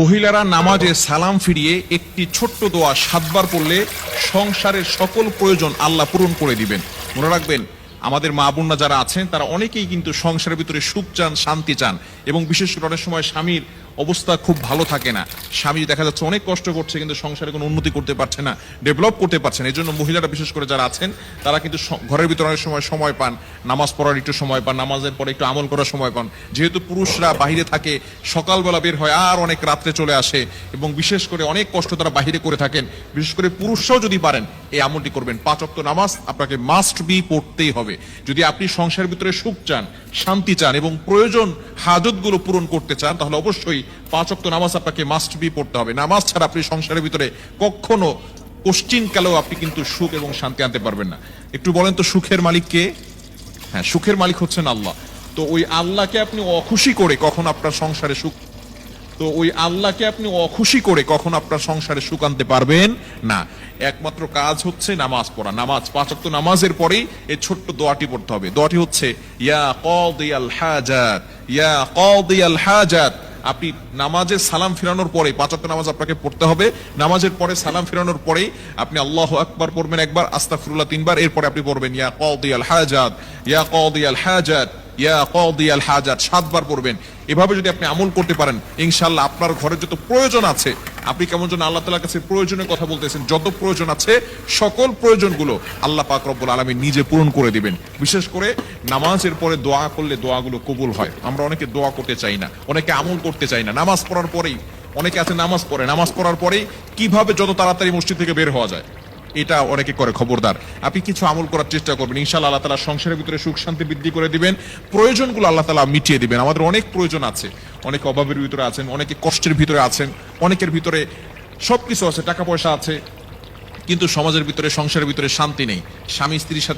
মহিলারা নামাজে সালাম ফিরিয়ে একটি ছোট্ট দোয়া 7 বার পড়লে সংসারের সকল প্রয়োজন আল্লাহ পূরণ করে দিবেন। মনে রাখবেন, আমাদের মা বোনরা যারা আছেন তারা অনেকেই কিন্তু সংসারের ভিতরে সুখ চান, শান্তি চান, এবং বিশেষ করে অনেক সময় স্বামীর অবস্থা খুব ভালো থাকে না। স্বামী দেখা যাচ্ছে অনেক কষ্ট করছে, কিন্তু সংসারে কোনো উন্নতি করতে পারছে না, ডেভেলপ করতে পারছে না। এই জন্য মহিলারা বিশেষ করে যারা আছেন তারা কিন্তু ঘরের ভিতরে অনেক সময় পান, নামাজ পড়ার একটু সময় পান, নামাজের পরে একটু আমল করার সময় পান। যেহেতু পুরুষরা বাহিরে থাকে, সকালবেলা বের হয় আর অনেক রাত্রে চলে আসে, এবং বিশেষ করে অনেক কষ্ট তারা বাহিরে করে থাকেন। বিশেষ করে পুরুষরাও যদি পারেন এই আমলটি করবেন। 5 ওয়াক্ত নামাজ আপনাকে মাস্ট বি পড়তেই হবে। যদি আপনি সংসারের ভিতরে সুখ চান, শান্তি চান এবং প্রয়োজন হাজতগুলো পূরণ করতে চান, তাহলে অবশ্যই 5 ওয়াক্ত নামাজ আপনাকে মাস্ট বি পড়তে হবে। নামাজ ছাড়া আপনি সংসারের ভিতরে কখনো কোশ্চিনকালেও আপনি কিন্তু সুখ এবং শান্তি আনতে পারবেন না। একটু বলেন তো, সুখের মালিক কে? হ্যাঁ, সুখের মালিক হচ্ছেন আল্লাহ। তো ওই আল্লাহকে আপনি অখুশি করে কখন আপনার সংসারে সুখ আপনার সংসারে সুখ আনতে পারবেন না। একমাত্র কাজ হচ্ছে নামাজ পড়া। 5 ওয়াক্ত নামাজের পরেই এই ছোট্ট দোয়াটি পড়তে হবে। দোয়াটি হচ্ছে ইয়া কাদিয়াল হাজাত, ইয়া কাদিয়াল হাজাত। আপনি নামাজে সালাম ফিরানোর পরে 5 ওয়াক্ত নামাজ আপনাকে পড়তে হবে। নামাজের পরে সালাম ফিরানোর পরেই আপনি আল্লাহু আকবার পড়বেন একবার, আস্তাগফিরুল্লাহ 3 বার, এরপরে আপনি পড়বেন ইয়া কাদিয়াল হাজাত, ইয়া কাদিয়াল হাজাত, ইয়া কাদিয়াল হাজাত 7 বার পড়বেন। এভাবে যদি আপনি আমল করতে পারেন, ইনশাআল্লাহ আপনার ঘরে যত প্রয়োজন আছে, আপনি কেমন যেন আল্লাহ তাআলার কাছে প্রয়োজনের কথা বলতেছেন, যত প্রয়োজন আছে সকল প্রয়োজনগুলো আল্লাহ পাক রব্বুল আলামিন নিজে পূরণ করে দিবেন। বিশেষ করে নামাজের পরে দোয়া করলে দোয়াগুলো কবুল হয়। আমরা অনেকে দোয়া করতে চাই না, অনেকে আমল করতে চাই না। নামাজ পড়ার পরেই অনেকে আছে নামাজ পড়ার পরেই কিভাবে যত তাড়াতাড়ি মসজিদ থেকে বের হওয়া যায় এটা অনেকে করে। খবরদার, আপনি কিছু আমল করার চেষ্টা করবেন, ইনশাআল্লাহ আল্লাহ তাআলা সংসারের ভিতরে সুখ শান্তি বৃদ্ধি করে দিবেন, প্রয়োজনগুলো আল্লাহ তাআলা মিটিয়ে দিবেন। আমাদের অনেক প্রয়োজন আছে, অনেকে অভাবের ভিতরে আছেন, অনেকে কষ্টের ভিতরে আছেন, অনেকের ভিতরে সবকিছু আছে, টাকা পয়সা আছে, কিন্তু সমাজের ভিতরে, সংসারের ভিতরে শান্তি নেই। স্বামী স্ত্রীর সাথে